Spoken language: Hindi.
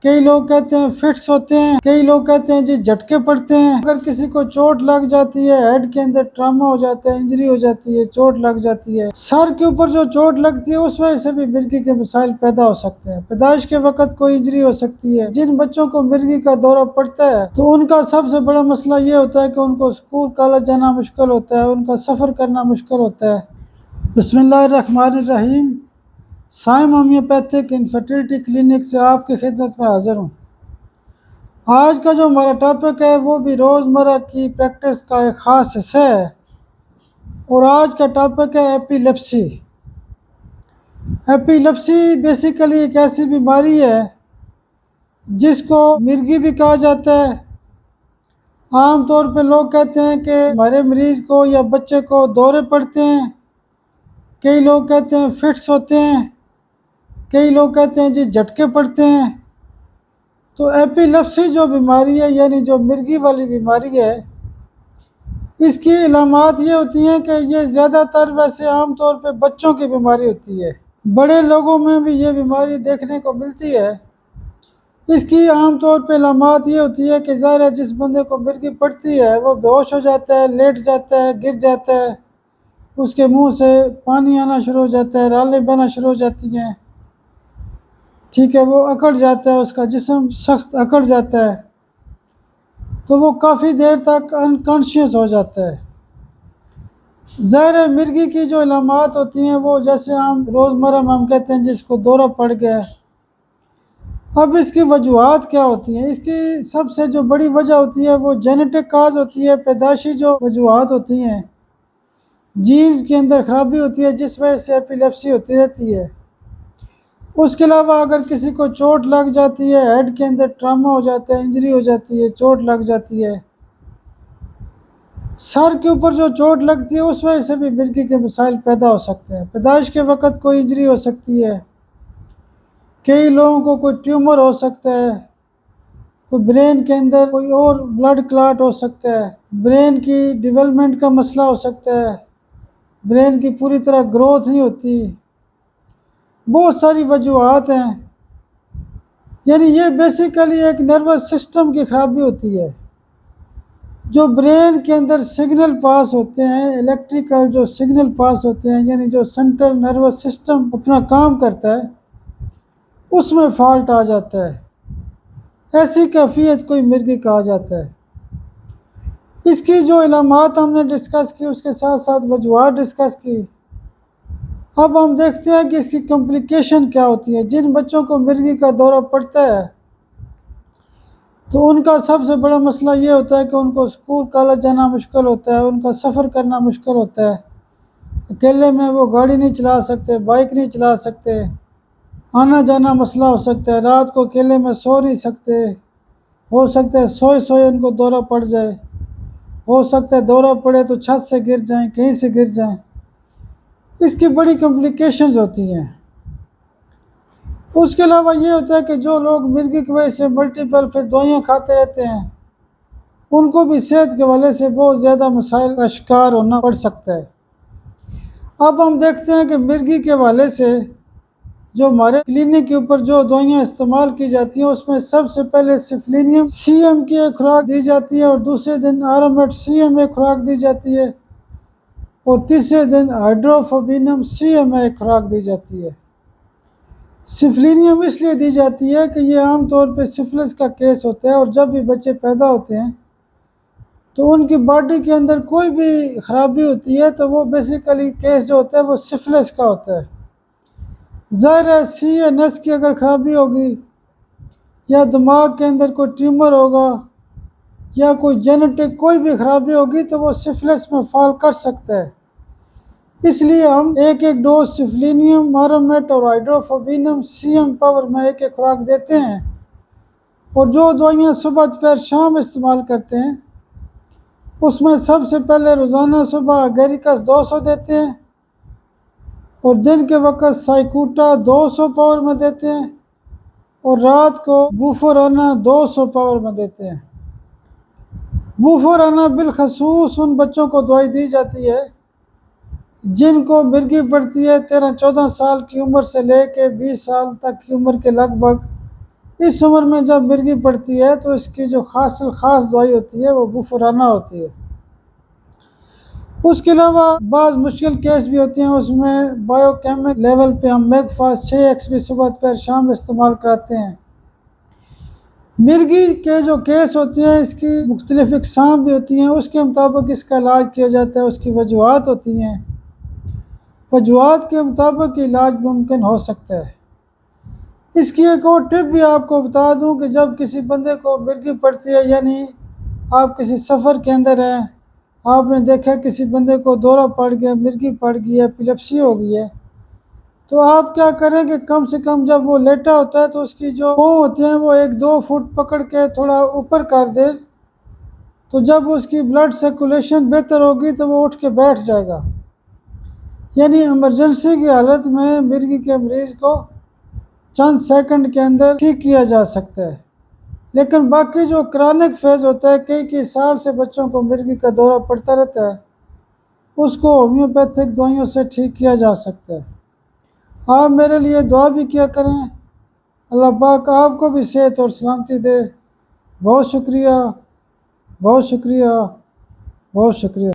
कई लोग कहते हैं फिट्स होते हैं, कई लोग कहते हैं जी झटके पड़ते हैं। अगर किसी को चोट लग जाती है, हेड के अंदर ट्रामा हो जाता है, इंजरी हो जाती है, चोट लग जाती है, सर के ऊपर जो चोट लगती है उस वजह से भी मिर्गी के मसाइल पैदा हो सकते हैं। पैदाइश के वक्त कोई इंजरी हो सकती है। जिन बच्चों को मिर्गी का दौरा पड़ता है तो उनका सबसे बड़ा मसला ये होता है कि उनको स्कूल कॉलेज जाना मुश्किल होता है, उनका सफ़र करना मुश्किल होता है। बिस्मिल्लाहिर्रहमानिर्रहीम। साइम होम्योपैथिक इनफर्टिलिटी क्लिनिक से आपकी खिदमत में हाजिर हूँ। आज का जो हमारा टॉपिक है वो भी रोज़मर्रा की प्रैक्टिस का एक ख़ास हिस्सा है और आज का टॉपिक है एपिलेप्सी। एपिलेप्सी बेसिकली एक ऐसी बीमारी है जिसको मिर्गी भी कहा जाता है। आम तौर पे लोग कहते हैं कि हमारे मरीज़ को या बच्चे को दौरे पड़ते हैं, कई लोग कहते हैं फिट्स होते हैं, कई लोग कहते हैं जी झटके पड़ते हैं। तो एपिलेप्सी जो बीमारी है यानी जो मिर्गी वाली बीमारी है, इसकी अलामात ये होती हैं कि ये ज़्यादातर वैसे आम तौर पे बच्चों की बीमारी होती है। बड़े लोगों में भी ये बीमारी देखने को मिलती है। इसकी आम तौर पे अलामात ये होती है कि ज़ाहिर है जिस बंदे को मिर्गी पड़ती है वो बेहोश हो जाता है, लेट जाता है, गिर जाता है, उसके मुंह से पानी आना शुरू हो जाता है, रालें बहना शुरू हो जाती हैं, ठीक है, वो अकड़ जाता है, उसका जिस्म सख्त अकड़ जाता है, तो वो काफ़ी देर तक अनकॉन्शियस हो जाता है। ज़ाहिर मिर्गी की जो अलामात होती हैं वो जैसे हम रोज़मर्रा में हम कहते हैं जिसको दौरा पड़ गया है। अब इसकी वजूहात क्या होती हैं? इसकी सबसे जो बड़ी वजह होती है वो जेनेटिक काज होती है, पैदाशी जो वजूहात होती हैं, जीन्स के अंदर ख़राबी होती है जिस वजह से एपिलेप्सी होती रहती है। उसके अलावा अगर किसी को चोट लग जाती है, हेड के अंदर ट्रामा हो जाता है, इंजरी हो जाती है, चोट लग जाती है, सर के ऊपर जो चोट लगती है उस वजह से भी मिर्गी के मसाइल पैदा हो सकते हैं। पैदाइश के वक्त कोई इंजरी हो सकती है, कई लोगों को कोई ट्यूमर हो सकता है, कोई ब्रेन के अंदर कोई और ब्लड क्लॉट हो सकता है, ब्रेन की डेवलपमेंट का मसला हो सकता है, ब्रेन की पूरी तरह ग्रोथ नहीं होती, बहुत सारी वजूहात हैं। यानी ये बेसिकली एक नर्वस सिस्टम की खराबी होती है। जो ब्रेन के अंदर सिग्नल पास होते हैं, इलेक्ट्रिकल जो सिग्नल पास होते हैं, यानी जो सेंट्रल नर्वस सिस्टम अपना काम करता है, उसमें फॉल्ट आ जाता है। ऐसी कैफियत कोई मिर्गी कहा जाता है। इसकी जो इलामात हमने डिस्कस की, उसके साथ साथ वजूहात डिस्कस की। अब हम देखते हैं कि इसकी कॉम्प्लिकेशन क्या होती है। जिन बच्चों को मिर्गी का दौरा पड़ता है तो उनका सबसे बड़ा मसला ये होता है कि उनको स्कूल कॉलेज जाना मुश्किल होता है, उनका सफ़र करना मुश्किल होता है, अकेले में वो गाड़ी नहीं चला सकते, बाइक नहीं चला सकते, आना जाना मसला हो सकता है, रात को अकेले में सो नहीं सकते, हो सकता है सोए सोए उनको दौरा पड़ जाए, हो सकता है दौरा पड़े तो छत से गिर जाएं, कहीं से गिर जाएं। इसकी बड़ी कॉम्प्लिकेशंस होती हैं। उसके अलावा ये होता है कि जो लोग मिर्गी की वजह से मल्टीपल फिर दवाइयाँ खाते रहते हैं, उनको भी सेहत के हवाले से बहुत ज़्यादा मसाइल का शिकार होना पड़ सकता है। अब हम देखते हैं कि मिर्गी के हवाले से जो हमारे क्लिनिक के ऊपर जो दवाइयाँ इस्तेमाल की जाती हैं उसमें सबसे पहले सिफलिनियम CM की एक खुराक दी जाती है और दूसरे दिन आरामेट CM एक खुराक दी जाती है और तीसरे दिन हाइड्रोफोबिनम CM एक खुराक दी जाती है। सिफलिनियम इसलिए दी जाती है कि ये आम तौर पे सिफिलिस का केस होता है और जब भी बच्चे पैदा होते हैं तो उनकी बॉडी के अंदर कोई भी ख़राबी होती है तो वो बेसिकली केस जो होता है वो सिफिलिस का होता है। ज़ाहिर है CNS की अगर ख़राबी होगी या दिमाग के अंदर कोई ट्यूमर होगा या कोई जेनेटिक कोई भी ख़राबी होगी तो वो सिफिलिस में फॉल कर सकता है। इसलिए हम एक एक डोज सिफलिनियम, आरामेट और हाइड्रोफोबिनम CM पावर में एक एक खुराक देते हैं और जो दवाइयाँ सुबह दोपहर शाम इस्तेमाल करते हैं उसमें सबसे पहले रोज़ाना सुबह अगेरिकस 200 देते हैं और दिन के वक्त साइकूटा 200 पावर में देते हैं और रात को बुफोराना 200 पावर में देते हैं। बुफोराना बिलखसूस उन बच्चों को दवाई दी जाती है जिनको मिर्गी पड़ती है 13-14 साल की उम्र से लेके 20 साल तक की उम्र के लगभग। इस उम्र में जब मिर्गी पड़ती है तो इसकी जो ख़ास दवाई होती है वो बुफराना होती है। उसके अलावा बाज़ मुश्किल केस भी होते हैं, उसमें बायोकेमिक लेवल पे हम मैगफास 6x भी सुबह दोपहर शाम इस्तेमाल कराते हैं। मिर्गी के जो केस होते हैं इसकी मुख्तलिफ इकसाम भी होती हैं, उसके मुताबिक इसका इलाज किया जाता है, उसकी वजूहात होती हैं, वजूहात के मुताबिक इलाज मुमकिन हो सकता है। इसकी एक और टिप भी आपको बता दूं कि जब किसी बंदे को मिर्गी पड़ती है, यानी आप किसी सफ़र के अंदर हैं, आपने देखा किसी बंदे को दौरा पड़ गया, मिर्गी पड़ गई है, एपिलेप्सी हो गई है, तो आप क्या करें कि कम से कम जब वो लेटा होता है तो उसकी जो पाँव होते हैं वो 1-2 फुट पकड़ के थोड़ा ऊपर कर दे, तो जब उसकी ब्लड सर्कुलेशन बेहतर होगी तो वो उठ के बैठ जाएगा। यानी इमरजेंसी की हालत में मिर्गी के मरीज़ को चंद सेकंड के अंदर ठीक किया जा सकता है। लेकिन बाकी जो क्रॉनिक फेज़ होता है, कई साल से बच्चों को मिर्गी का दौरा पड़ता रहता है, उसको होम्योपैथिक दवाइयों से ठीक किया जा सकता है। आप मेरे लिए दुआ भी किया करें, अल्लाह पाक आपको भी सेहत और सलामती दे। बहुत शुक्रिया, बहुत शुक्रिया, बहुत शुक्रिया।